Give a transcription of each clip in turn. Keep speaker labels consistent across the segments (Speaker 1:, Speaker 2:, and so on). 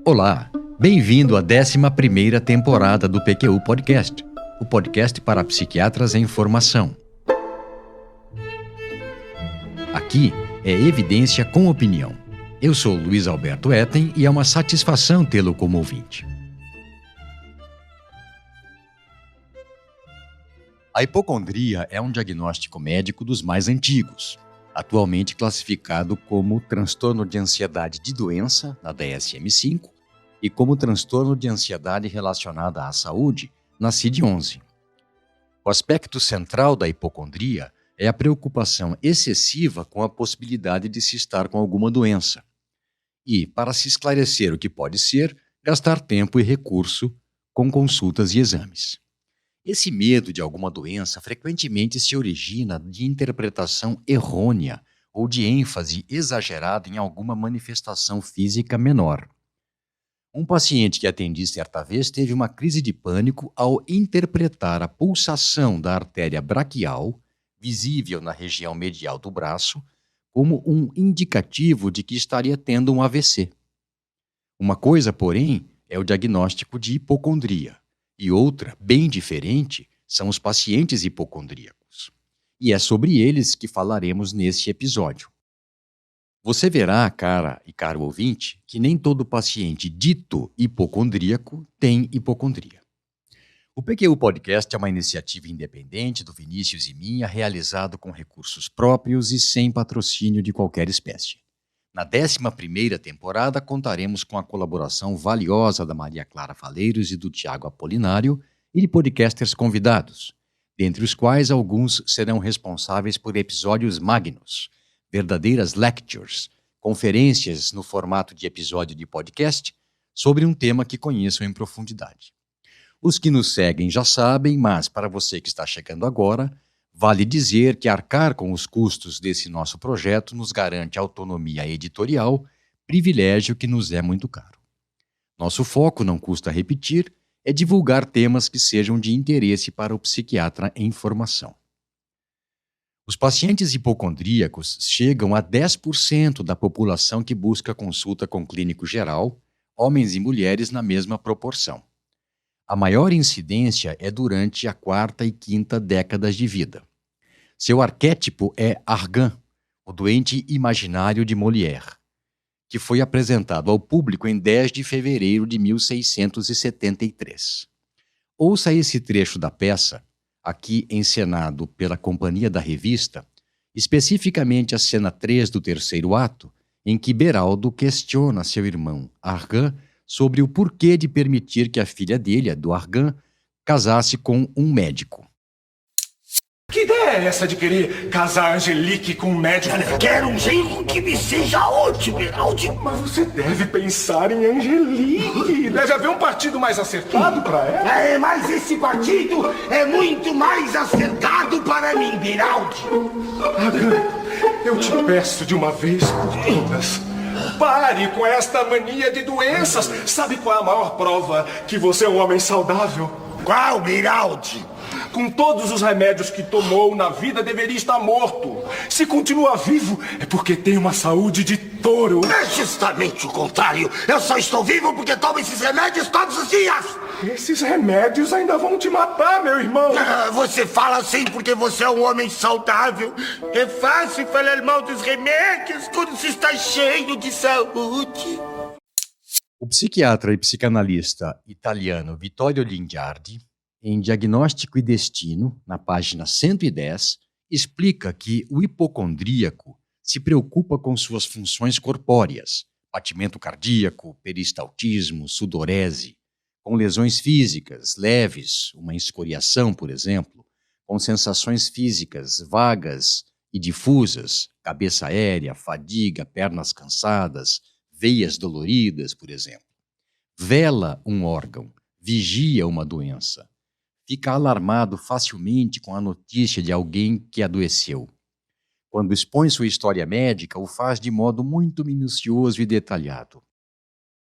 Speaker 1: Olá, bem-vindo à 11ª temporada do PQU Podcast, o podcast para psiquiatras em formação. Aqui é evidência com opinião. Eu sou Luiz Alberto Etten e é uma satisfação tê-lo como ouvinte. A hipocondria é um diagnóstico médico dos mais antigos, atualmente classificado como transtorno de ansiedade de doença, na DSM-5, e como transtorno de ansiedade relacionada à saúde, na CID-11. O aspecto central da hipocondria é a preocupação excessiva com a possibilidade de se estar com alguma doença. E, para se esclarecer o que pode ser, gastar tempo e recurso com consultas e exames. Esse medo de alguma doença frequentemente se origina de interpretação errônea ou de ênfase exagerada em alguma manifestação física menor. Um paciente que atendi certa vez teve uma crise de pânico ao interpretar a pulsação da artéria braquial, visível na região medial do braço, como um indicativo de que estaria tendo um AVC. Uma coisa, porém, é o diagnóstico de hipocondria. E outra, bem diferente, são os pacientes hipocondríacos. E é sobre eles que falaremos neste episódio. Você verá, cara e caro ouvinte, que nem todo paciente dito hipocondríaco tem hipocondria. O PQU Podcast é uma iniciativa independente do Vinícius e minha, realizado com recursos próprios e sem patrocínio de qualquer espécie. Na 11ª temporada, contaremos com a colaboração valiosa da Maria Clara Faleiros e do Tiago Apolinário e de podcasters convidados, dentre os quais alguns serão responsáveis por episódios magnos, verdadeiras lectures, conferências no formato de episódio de podcast sobre um tema que conheçam em profundidade. Os que nos seguem já sabem, mas para você que está chegando agora, vale dizer que arcar com os custos desse nosso projeto nos garante autonomia editorial, privilégio que nos é muito caro. Nosso foco, não custa repetir, é divulgar temas que sejam de interesse para o psiquiatra em formação. Os pacientes hipocondríacos chegam a 10% da população que busca consulta com clínico geral, homens e mulheres na mesma proporção. A maior incidência é durante a 4ª e 5ª décadas de vida. Seu arquétipo é Argan, o doente imaginário de Molière, que foi apresentado ao público em 10 de fevereiro de 1673. Ouça esse trecho da peça, aqui encenado pela Companhia da Revista, especificamente a cena 3 do 3º ato, em que Beraldo questiona seu irmão, Argan, sobre o porquê de permitir que a filha dele, a do Argan, casasse com um médico.
Speaker 2: Que ideia é essa de querer casar Angelique com um médico?
Speaker 3: Eu quero um genro que me seja útil, Beraldi.
Speaker 2: Mas você deve pensar em Angelique. Deve haver um partido mais acertado para ela.
Speaker 3: Mas esse partido é muito mais acertado para mim, Beraldi.
Speaker 2: Argan, eu te peço de uma vez por todas. Pare com esta mania de doenças. Sabe qual é a maior prova que você é um homem saudável?
Speaker 3: Qual, Beraldi?
Speaker 2: Com todos os remédios que tomou na vida, deveria estar morto. Se continua vivo, é porque tem uma saúde de touro.
Speaker 3: É justamente o contrário. Eu só estou vivo porque tomo esses remédios todos os dias.
Speaker 2: Esses remédios ainda vão te matar, meu irmão.
Speaker 3: Você fala assim porque você é um homem saudável. É fácil falar mal dos remédios quando se está cheio de saúde.
Speaker 1: O psiquiatra e psicanalista italiano Vittorio Lingiardi, em Diagnóstico e Destino, na página 110, explica que o hipocondríaco se preocupa com suas funções corpóreas, batimento cardíaco, peristaltismo, sudorese, com lesões físicas leves, uma escoriação, por exemplo, com sensações físicas vagas e difusas, cabeça aérea, fadiga, pernas cansadas, veias doloridas, por exemplo. Vela um órgão, vigia uma doença. Fica alarmado facilmente com a notícia de alguém que adoeceu. Quando expõe sua história médica, o faz de modo muito minucioso e detalhado.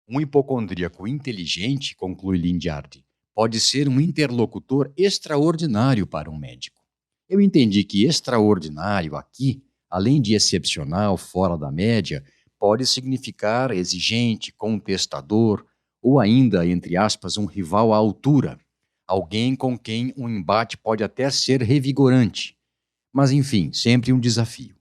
Speaker 1: Um hipocondríaco inteligente, conclui Lingiardi, pode ser um interlocutor extraordinário para um médico. Eu entendi que extraordinário aqui, além de excepcional, fora da média, pode significar exigente, contestador, ou ainda, entre aspas, um rival à altura, alguém com quem um embate pode até ser revigorante, mas enfim, sempre um desafio.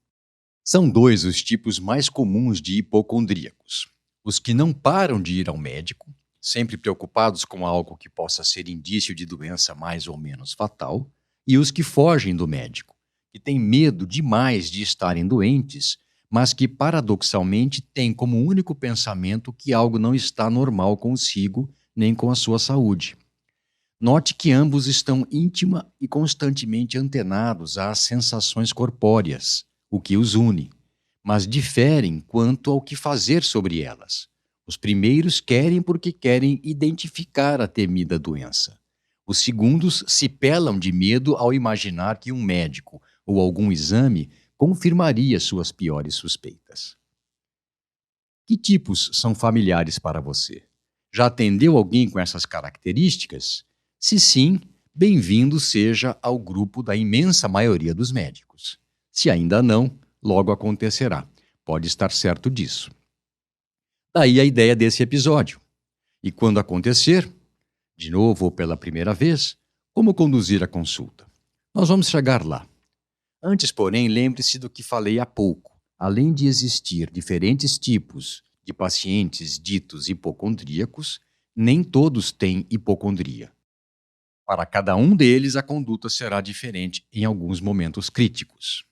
Speaker 1: São dois os tipos mais comuns de hipocondríacos: os que não param de ir ao médico, sempre preocupados com algo que possa ser indício de doença mais ou menos fatal, e os que fogem do médico, que têm medo demais de estarem doentes, mas que paradoxalmente têm como único pensamento que algo não está normal consigo nem com a sua saúde. Note que ambos estão íntima e constantemente antenados às sensações corpóreas, o que os une, mas diferem quanto ao que fazer sobre elas. Os primeiros querem porque querem identificar a temida doença. Os segundos se pelam de medo ao imaginar que um médico ou algum exame confirmaria suas piores suspeitas. Que tipos são familiares para você? Já atendeu alguém com essas características? Se sim, bem-vindo seja ao grupo da imensa maioria dos médicos. Se ainda não, logo acontecerá. Pode estar certo disso. Daí a ideia desse episódio. E quando acontecer, de novo ou pela primeira vez, como conduzir a consulta? Nós vamos chegar lá. Antes, porém, lembre-se do que falei há pouco. Além de existir diferentes tipos de pacientes ditos hipocondríacos, nem todos têm hipocondria. Para cada um deles, a conduta será diferente em alguns momentos críticos.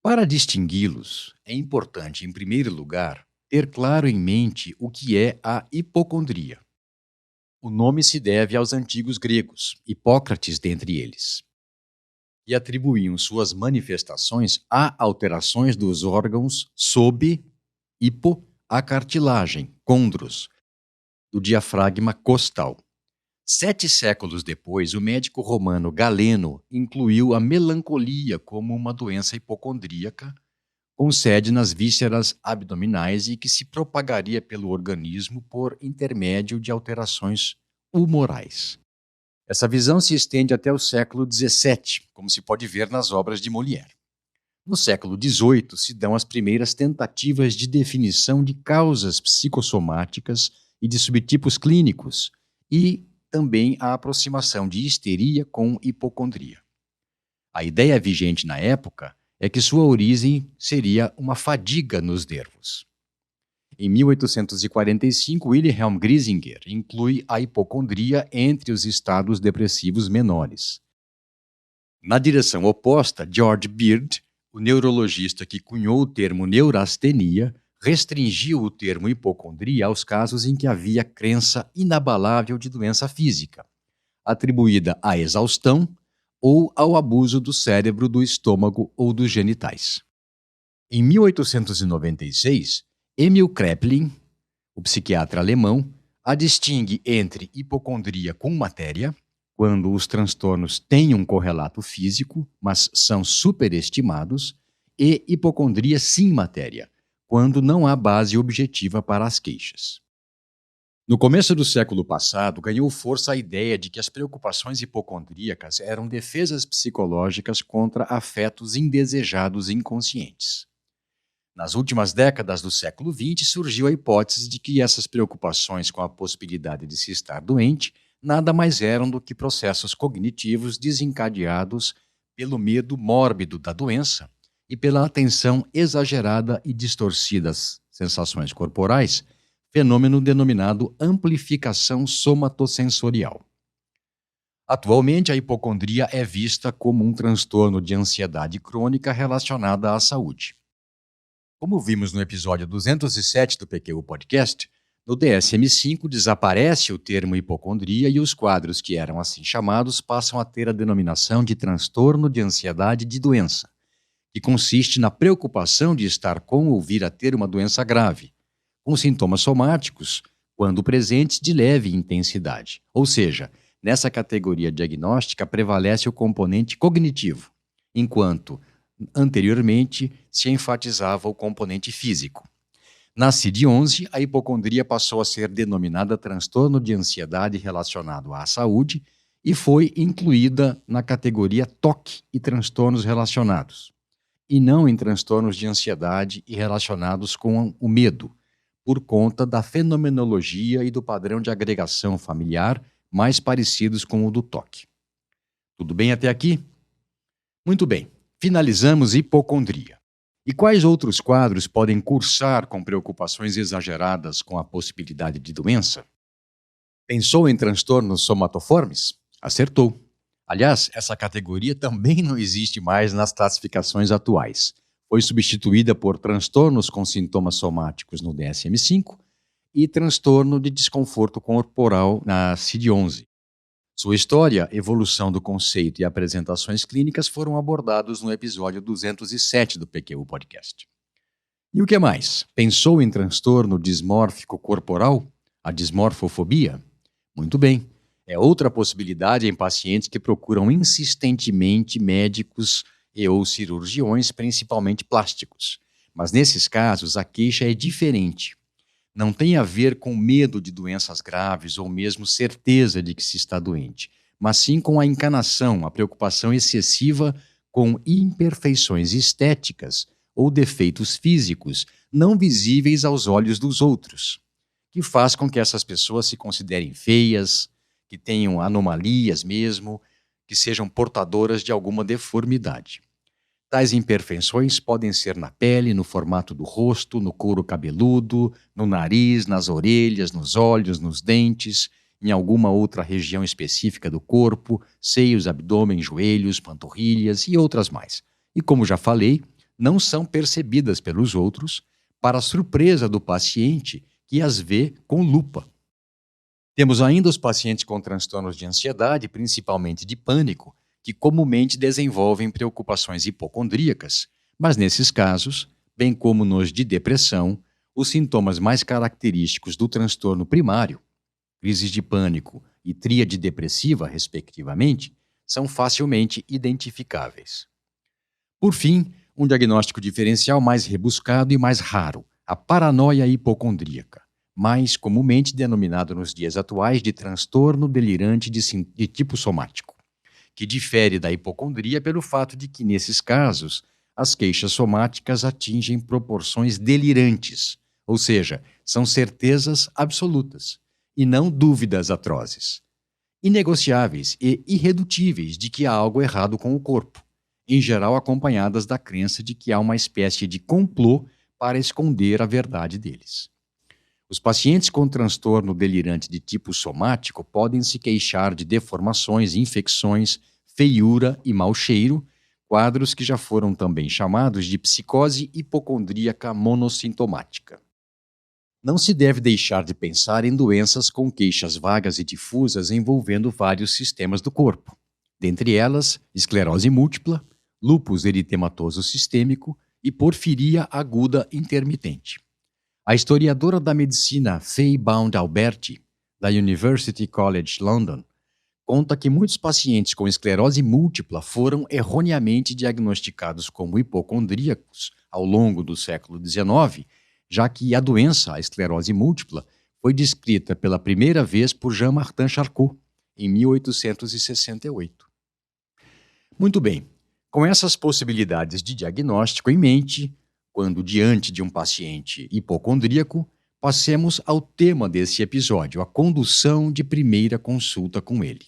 Speaker 1: Para distingui-los, é importante, em primeiro lugar, ter claro em mente o que é a hipocondria. O nome se deve aos antigos gregos, Hipócrates dentre eles, e atribuíam suas manifestações a alterações dos órgãos sob a cartilagem, condros, do diafragma costal. 7 séculos depois, o médico romano Galeno incluiu a melancolia como uma doença hipocondríaca, com sede nas vísceras abdominais e que se propagaria pelo organismo por intermédio de alterações humorais. Essa visão se estende até o século XVII, como se pode ver nas obras de Molière. No século XVIII se dão as primeiras tentativas de definição de causas psicossomáticas e de subtipos clínicos, e também a aproximação de histeria com hipocondria. A ideia vigente na época é que sua origem seria uma fadiga nos nervos. Em 1845, Wilhelm Griesinger inclui a hipocondria entre os estados depressivos menores. Na direção oposta, George Beard, o neurologista que cunhou o termo neurastenia, restringiu o termo hipocondria aos casos em que havia crença inabalável de doença física, atribuída à exaustão ou ao abuso do cérebro, do estômago ou dos genitais. Em 1896, Emil Kraepelin, o psiquiatra alemão, a distingue entre hipocondria com matéria, quando os transtornos têm um correlato físico, mas são superestimados, e hipocondria sem matéria, quando não há base objetiva para as queixas. No começo do século passado, ganhou força a ideia de que as preocupações hipocondríacas eram defesas psicológicas contra afetos indesejados inconscientes. Nas últimas décadas do século XX, surgiu a hipótese de que essas preocupações com a possibilidade de se estar doente nada mais eram do que processos cognitivos desencadeados pelo medo mórbido da doença e pela atenção exagerada e distorcida às sensações corporais, fenômeno denominado amplificação somatosensorial. Atualmente, a hipocondria é vista como um transtorno de ansiedade crônica relacionada à saúde. Como vimos no episódio 207 do PQ Podcast, no DSM-5 desaparece o termo hipocondria e os quadros que eram assim chamados passam a ter a denominação de transtorno de ansiedade de doença, que consiste na preocupação de estar com ou vir a ter uma doença grave, com sintomas somáticos, quando presentes, de leve intensidade. Ou seja, nessa categoria diagnóstica prevalece o componente cognitivo, enquanto anteriormente se enfatizava o componente físico. Na CID-11, a hipocondria passou a ser denominada transtorno de ansiedade relacionado à saúde e foi incluída na categoria TOC e transtornos relacionados, e não em transtornos de ansiedade e relacionados com o medo, por conta da fenomenologia e do padrão de agregação familiar mais parecidos com o do toque. Tudo bem até aqui? Muito bem, finalizamos hipocondria. E quais outros quadros podem cursar com preocupações exageradas com a possibilidade de doença? Pensou em transtornos somatoformes? Acertou. Aliás, essa categoria também não existe mais nas classificações atuais. Foi substituída por transtornos com sintomas somáticos no DSM-5 e transtorno de desconforto corporal na CID-11. Sua história, evolução do conceito e apresentações clínicas foram abordados no episódio 207 do PQU Podcast. E o que mais? Pensou em transtorno dismórfico corporal? A dismorfofobia? Muito bem. É outra possibilidade em pacientes que procuram insistentemente médicos e ou cirurgiões, principalmente plásticos. Mas nesses casos, a queixa é diferente. Não tem a ver com medo de doenças graves ou mesmo certeza de que se está doente, mas sim com a encanação, a preocupação excessiva com imperfeições estéticas ou defeitos físicos não visíveis aos olhos dos outros, que faz com que essas pessoas se considerem feias, que tenham anomalias mesmo, que sejam portadoras de alguma deformidade. Tais imperfeições podem ser na pele, no formato do rosto, no couro cabeludo, no nariz, nas orelhas, nos olhos, nos dentes, em alguma outra região específica do corpo, seios, abdômen, joelhos, panturrilhas e outras mais. E como já falei, não são percebidas pelos outros, para a surpresa do paciente que as vê com lupa. Temos ainda os pacientes com transtornos de ansiedade, principalmente de pânico, que comumente desenvolvem preocupações hipocondríacas, mas nesses casos, bem como nos de depressão, os sintomas mais característicos do transtorno primário, crises de pânico e tríade depressiva, respectivamente, são facilmente identificáveis. Por fim, um diagnóstico diferencial mais rebuscado e mais raro, a paranoia hipocondríaca, mais comumente denominado nos dias atuais de transtorno delirante de tipo somático, que difere da hipocondria pelo fato de que, nesses casos, as queixas somáticas atingem proporções delirantes, ou seja, são certezas absolutas, e não dúvidas atrozes, inegociáveis e irredutíveis de que há algo errado com o corpo, em geral acompanhadas da crença de que há uma espécie de complô para esconder a verdade deles. Os pacientes com transtorno delirante de tipo somático podem se queixar de deformações, infecções, feiura e mau cheiro, quadros que já foram também chamados de psicose hipocondríaca monossintomática. Não se deve deixar de pensar em doenças com queixas vagas e difusas envolvendo vários sistemas do corpo, dentre elas esclerose múltipla, lúpus eritematoso sistêmico e porfiria aguda intermitente. A historiadora da medicina Faye Bound Alberti, da University College London, conta que muitos pacientes com esclerose múltipla foram erroneamente diagnosticados como hipocondríacos ao longo do século XIX, já que a doença, a esclerose múltipla, foi descrita pela primeira vez por Jean-Martin Charcot, em 1868. Muito bem, com essas possibilidades de diagnóstico em mente, quando diante de um paciente hipocondríaco, passemos ao tema desse episódio, a condução de primeira consulta com ele.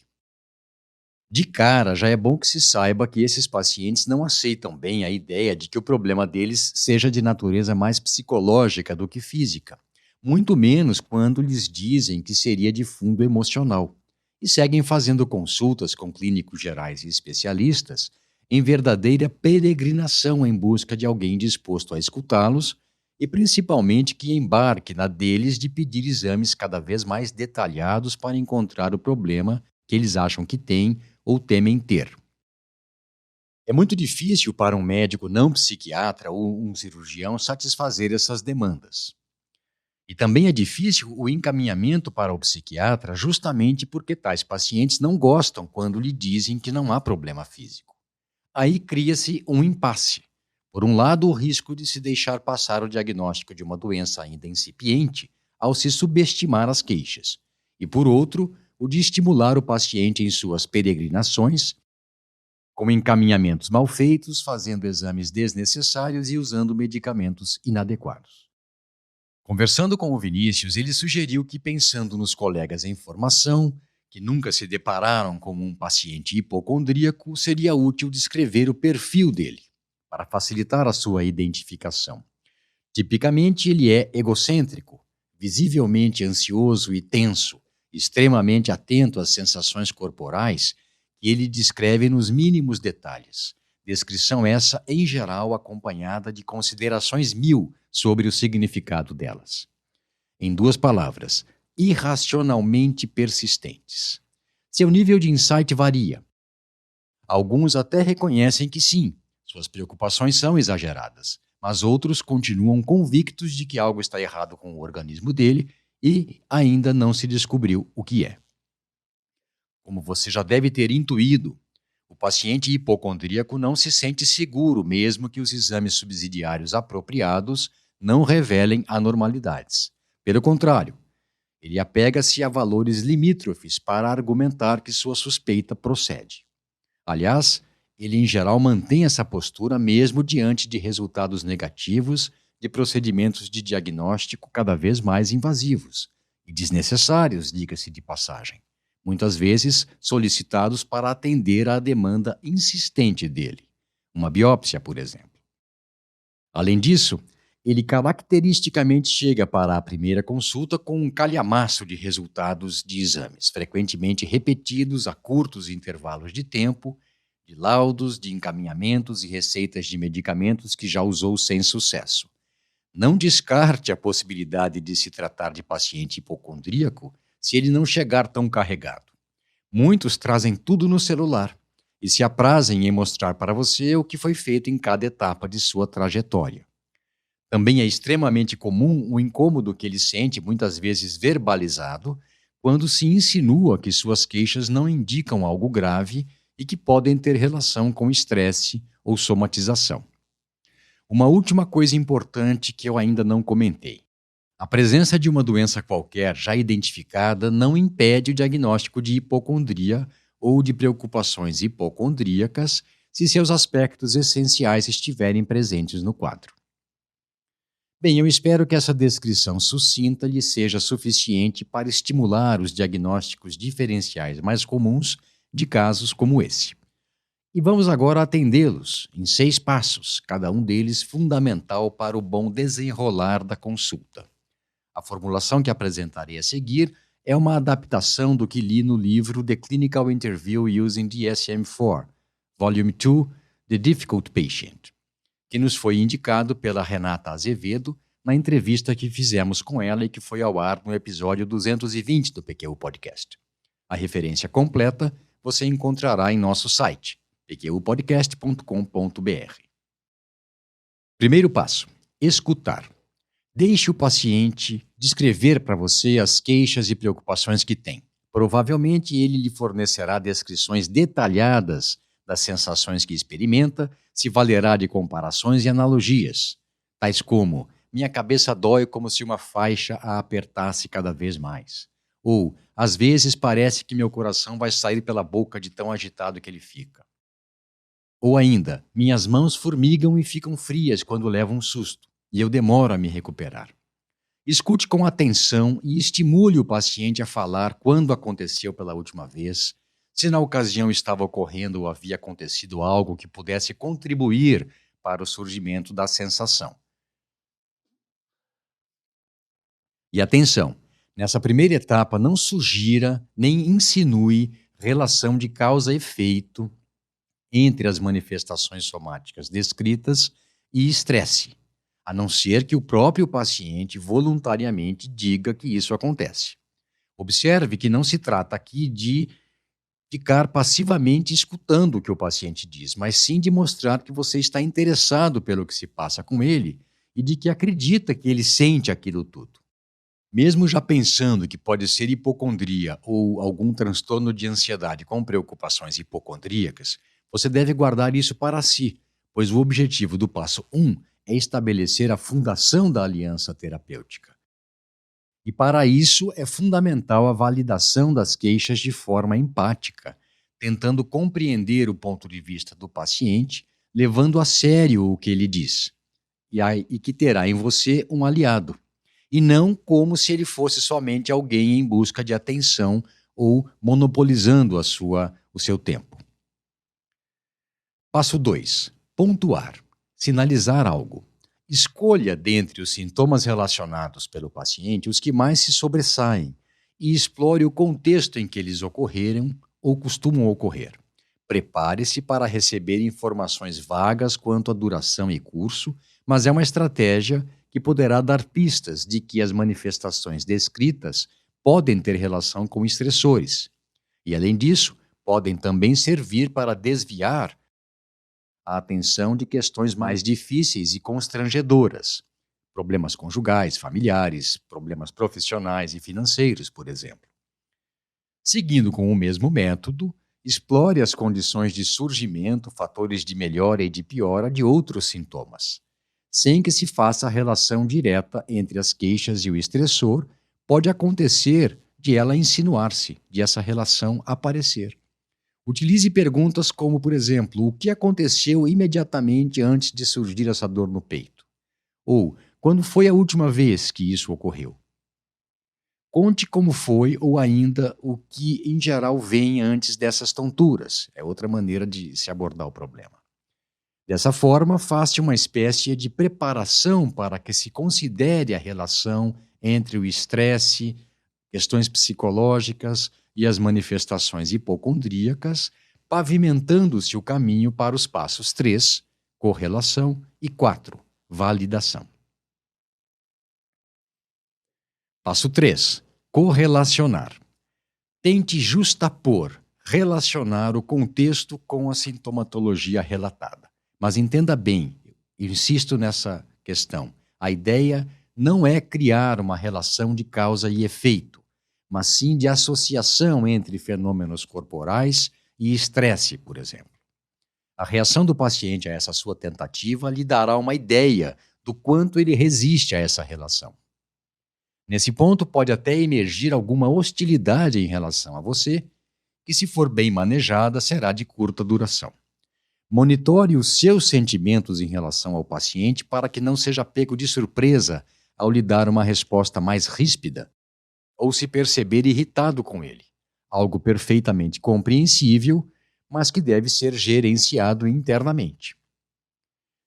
Speaker 1: De cara, já é bom que se saiba que esses pacientes não aceitam bem a ideia de que o problema deles seja de natureza mais psicológica do que física, muito menos quando lhes dizem que seria de fundo emocional, e seguem fazendo consultas com clínicos gerais e especialistas em verdadeira peregrinação em busca de alguém disposto a escutá-los e principalmente que embarque na deles de pedir exames cada vez mais detalhados para encontrar o problema que eles acham que têm ou temem ter. É muito difícil para um médico não psiquiatra ou um cirurgião satisfazer essas demandas. E também é difícil o encaminhamento para o psiquiatra justamente porque tais pacientes não gostam quando lhe dizem que não há problema físico. Aí cria-se um impasse. Por um lado, o risco de se deixar passar o diagnóstico de uma doença ainda incipiente ao se subestimar as queixas. E por outro, o de estimular o paciente em suas peregrinações, com encaminhamentos mal feitos, fazendo exames desnecessários e usando medicamentos inadequados. Conversando com o Vinícius, ele sugeriu que, pensando nos colegas em formação, que nunca se depararam com um paciente hipocondríaco, seria útil descrever o perfil dele, para facilitar a sua identificação. Tipicamente, ele é egocêntrico, visivelmente ansioso e tenso, extremamente atento às sensações corporais que ele descreve nos mínimos detalhes. Descrição essa, em geral, acompanhada de considerações mil sobre o significado delas. Em duas palavras, irracionalmente persistentes. Seu nível de insight varia. Alguns até reconhecem que sim, suas preocupações são exageradas, mas outros continuam convictos de que algo está errado com o organismo dele e ainda não se descobriu o que é. Como você já deve ter intuído, o paciente hipocondríaco não se sente seguro, mesmo que os exames subsidiários apropriados não revelem anormalidades. Pelo contrário, ele apega-se a valores limítrofes para argumentar que sua suspeita procede. Aliás, ele em geral mantém essa postura mesmo diante de resultados negativos de procedimentos de diagnóstico cada vez mais invasivos e desnecessários, diga-se de passagem, muitas vezes solicitados para atender à demanda insistente dele, uma biópsia, por exemplo. Além disso, ele caracteristicamente chega para a primeira consulta com um calhamaço de resultados de exames, frequentemente repetidos a curtos intervalos de tempo, de laudos, de encaminhamentos e receitas de medicamentos que já usou sem sucesso. Não descarte a possibilidade de se tratar de paciente hipocondríaco se ele não chegar tão carregado. Muitos trazem tudo no celular e se aprazem em mostrar para você o que foi feito em cada etapa de sua trajetória. Também é extremamente comum o incômodo que ele sente, muitas vezes verbalizado, quando se insinua que suas queixas não indicam algo grave e que podem ter relação com estresse ou somatização. Uma última coisa importante que eu ainda não comentei. A presença de uma doença qualquer já identificada não impede o diagnóstico de hipocondria ou de preocupações hipocondríacas se seus aspectos essenciais estiverem presentes no quadro. Bem, eu espero que essa descrição sucinta lhe seja suficiente para estimular os diagnósticos diferenciais mais comuns de casos como esse. E vamos agora atendê-los em 6 passos, cada um deles fundamental para o bom desenrolar da consulta. A formulação que apresentarei a seguir é uma adaptação do que li no livro The Clinical Interview Using DSM-4, Volume 2, The Difficult Patient, que nos foi indicado pela Renata Azevedo na entrevista que fizemos com ela e que foi ao ar no episódio 220 do PQ Podcast. A referência completa você encontrará em nosso site, pqpodcast.com.br. Primeiro passo: escutar. Deixe o paciente descrever para você as queixas e preocupações que tem. Provavelmente ele lhe fornecerá descrições detalhadas das sensações que experimenta, se valerá de comparações e analogias, tais como: minha cabeça dói como se uma faixa a apertasse cada vez mais. Ou, às vezes parece que meu coração vai sair pela boca de tão agitado que ele fica. Ou ainda, minhas mãos formigam e ficam frias quando levo um susto, e eu demoro a me recuperar. Escute com atenção e estimule o paciente a falar quando aconteceu pela última vez, se na ocasião estava ocorrendo ou havia acontecido algo que pudesse contribuir para o surgimento da sensação. E atenção, nessa primeira etapa não sugira nem insinue relação de causa e efeito entre as manifestações somáticas descritas e estresse, a não ser que o próprio paciente voluntariamente diga que isso acontece. Observe que não se trata aqui de ficar passivamente escutando o que o paciente diz, mas sim de mostrar que você está interessado pelo que se passa com ele e de que acredita que ele sente aquilo tudo. Mesmo já pensando que pode ser hipocondria ou algum transtorno de ansiedade com preocupações hipocondríacas, você deve guardar isso para si, pois o objetivo do passo 1 é estabelecer a fundação da aliança terapêutica. E para isso é fundamental a validação das queixas de forma empática, tentando compreender o ponto de vista do paciente, levando a sério o que ele diz, e que terá em você um aliado. e não como se ele fosse somente alguém em busca de atenção ou monopolizando o seu tempo. Passo 2. Pontuar. Sinalizar algo. Escolha dentre os sintomas relacionados pelo paciente os que mais se sobressaem e explore o contexto em que eles ocorreram ou costumam ocorrer. Prepare-se para receber informações vagas quanto à duração e curso, mas é uma estratégia que poderá dar pistas de que as manifestações descritas podem ter relação com estressores. E, além disso, podem também servir para desviar a atenção de questões mais difíceis e constrangedoras, problemas conjugais, familiares, problemas profissionais e financeiros, por exemplo. Seguindo com o mesmo método, explore as condições de surgimento, fatores de melhora e de piora de outros sintomas. Sem que se faça a relação direta entre as queixas e o estressor, pode acontecer de ela insinuar-se, de essa relação aparecer. Utilize perguntas como, por exemplo, o que aconteceu imediatamente antes de surgir essa dor no peito? Ou, quando foi a última vez que isso ocorreu? Conte como foi ou ainda o que, em geral, vem antes dessas tonturas. É outra maneira de se abordar o problema. Dessa forma, faça uma espécie de preparação para que se considere a relação entre o estresse, questões psicológicas e as manifestações hipocondríacas, pavimentando-se o caminho para os passos 3, correlação, e 4, validação. Passo 3, correlacionar. Tente justapor, relacionar o contexto com a sintomatologia relatada. Mas entenda bem, insisto nessa questão, a ideia não é criar uma relação de causa e efeito, mas sim de associação entre fenômenos corporais e estresse, por exemplo. A reação do paciente a essa sua tentativa lhe dará uma ideia do quanto ele resiste a essa relação. Nesse ponto, pode até emergir alguma hostilidade em relação a você, que, se for bem manejada, será de curta duração. Monitore os seus sentimentos em relação ao paciente para que não seja pego de surpresa ao lhe dar uma resposta mais ríspida ou se perceber irritado com ele, algo perfeitamente compreensível, mas que deve ser gerenciado internamente.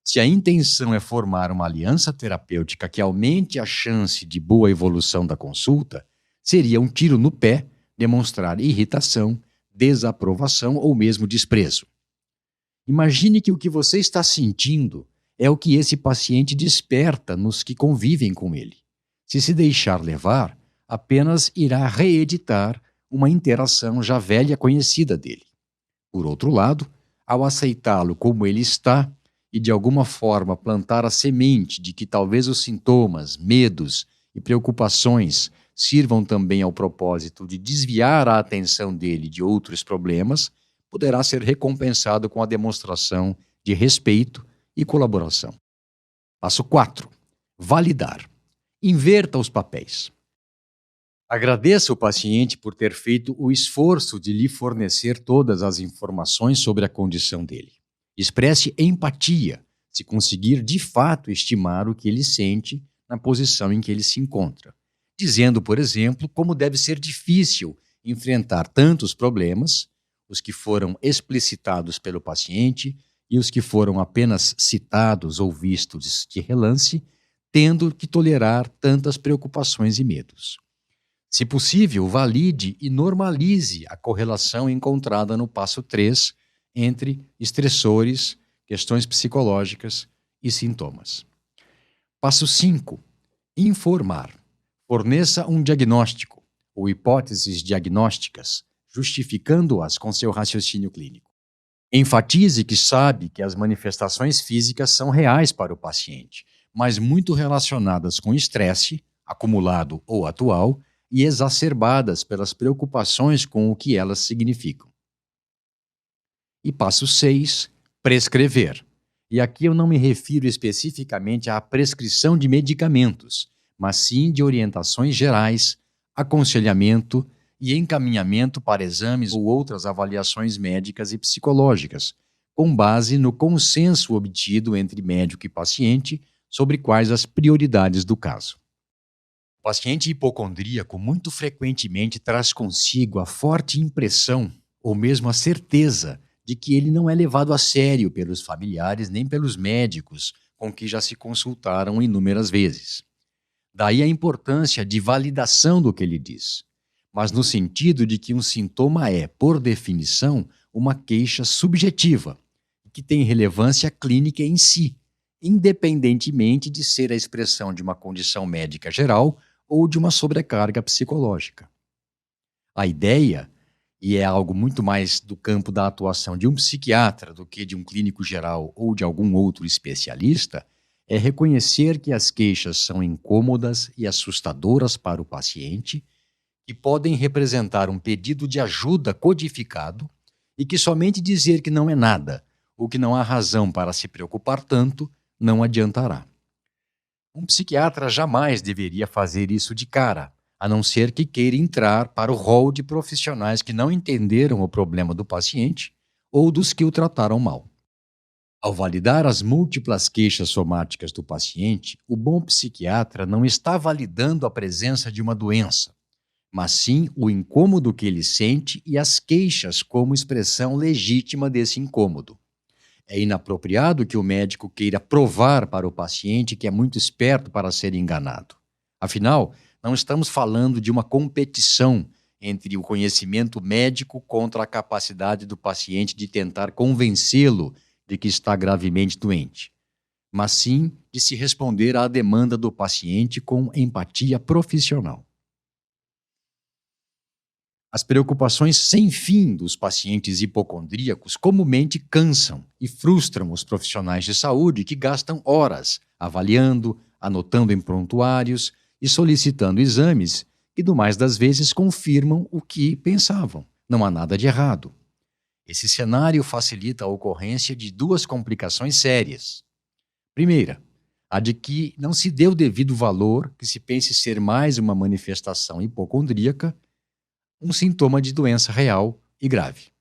Speaker 1: Se a intenção é formar uma aliança terapêutica que aumente a chance de boa evolução da consulta, seria um tiro no pé demonstrar irritação, desaprovação ou mesmo desprezo. Imagine que o que você está sentindo é o que esse paciente desperta nos que convivem com ele. Se deixar levar, apenas irá reeditar uma interação já velha conhecida dele. Por outro lado, ao aceitá-lo como ele está e de alguma forma plantar a semente de que talvez os sintomas, medos e preocupações sirvam também ao propósito de desviar a atenção dele de outros problemas, poderá ser recompensado com a demonstração de respeito e colaboração. Passo 4. Validar. Inverta os papéis. Agradeça o paciente por ter feito o esforço de lhe fornecer todas as informações sobre a condição dele. Expresse empatia, se conseguir de fato estimar o que ele sente na posição em que ele se encontra, dizendo, por exemplo, como deve ser difícil enfrentar tantos problemas, os que foram explicitados pelo paciente e os que foram apenas citados ou vistos de relance, tendo que tolerar tantas preocupações e medos. Se possível, valide e normalize a correlação encontrada no passo 3 entre estressores, questões psicológicas e sintomas. Passo 5. Informar. Forneça um diagnóstico ou hipóteses diagnósticas, justificando-as com seu raciocínio clínico. Enfatize que sabe que as manifestações físicas são reais para o paciente, mas muito relacionadas com estresse, acumulado ou atual, e exacerbadas pelas preocupações com o que elas significam. E passo 6, prescrever. E aqui eu não me refiro especificamente à prescrição de medicamentos, mas sim de orientações gerais, aconselhamento e encaminhamento para exames ou outras avaliações médicas e psicológicas, com base no consenso obtido entre médico e paciente sobre quais as prioridades do caso. O paciente hipocondríaco muito frequentemente traz consigo a forte impressão, ou mesmo a certeza, de que ele não é levado a sério pelos familiares nem pelos médicos com que já se consultaram inúmeras vezes. Daí a importância de validação do que ele diz, mas no sentido de que um sintoma é, por definição, uma queixa subjetiva, que tem relevância clínica em si, independentemente de ser a expressão de uma condição médica geral ou de uma sobrecarga psicológica. A ideia, e é algo muito mais do campo da atuação de um psiquiatra do que de um clínico geral ou de algum outro especialista, é reconhecer que as queixas são incômodas e assustadoras para o paciente, que podem representar um pedido de ajuda codificado e que somente dizer que não é nada, ou que não há razão para se preocupar tanto, não adiantará. Um psiquiatra jamais deveria fazer isso de cara, a não ser que queira entrar para o rol de profissionais que não entenderam o problema do paciente ou dos que o trataram mal. Ao validar as múltiplas queixas somáticas do paciente, o bom psiquiatra não está validando a presença de uma doença, mas sim o incômodo que ele sente e as queixas como expressão legítima desse incômodo. É inapropriado que o médico queira provar para o paciente que é muito esperto para ser enganado. Afinal, não estamos falando de uma competição entre o conhecimento médico contra a capacidade do paciente de tentar convencê-lo de que está gravemente doente, mas sim de se responder à demanda do paciente com empatia profissional. As preocupações sem fim dos pacientes hipocondríacos comumente cansam e frustram os profissionais de saúde que gastam horas avaliando, anotando em prontuários e solicitando exames que, do mais das vezes, confirmam o que pensavam. Não há nada de errado. Esse cenário facilita a ocorrência de duas complicações sérias. Primeira, a de que não se dê o devido valor que se pense ser mais uma manifestação hipocondríaca, um sintoma de doença real e grave.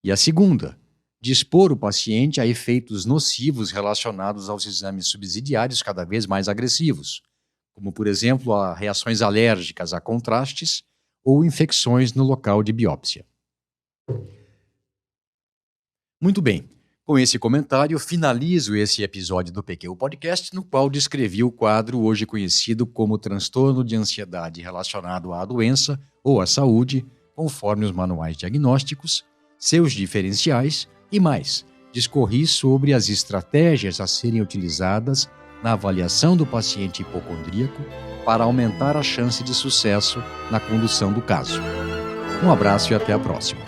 Speaker 1: E a segunda, de expor o paciente a efeitos nocivos relacionados aos exames subsidiários cada vez mais agressivos, como, por exemplo, a reações alérgicas a contrastes ou infecções no local de biópsia. Muito bem, com esse comentário finalizo esse episódio do PQ Podcast, no qual descrevi o quadro hoje conhecido como transtorno de ansiedade relacionado à doença ou à saúde, conforme os manuais diagnósticos, seus diferenciais e mais. Discorri sobre as estratégias a serem utilizadas na avaliação do paciente hipocondríaco para aumentar a chance de sucesso na condução do caso. Um abraço e até a próxima.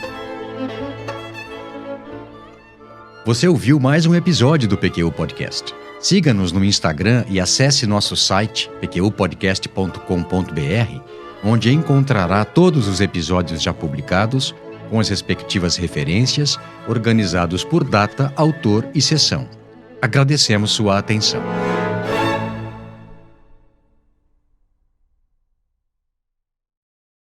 Speaker 1: Você ouviu mais um episódio do PQ Podcast. Siga-nos no Instagram e acesse nosso site pqpodcast.com.br, onde encontrará todos os episódios já publicados, com as respectivas referências, organizados por data, autor e sessão. Agradecemos sua atenção.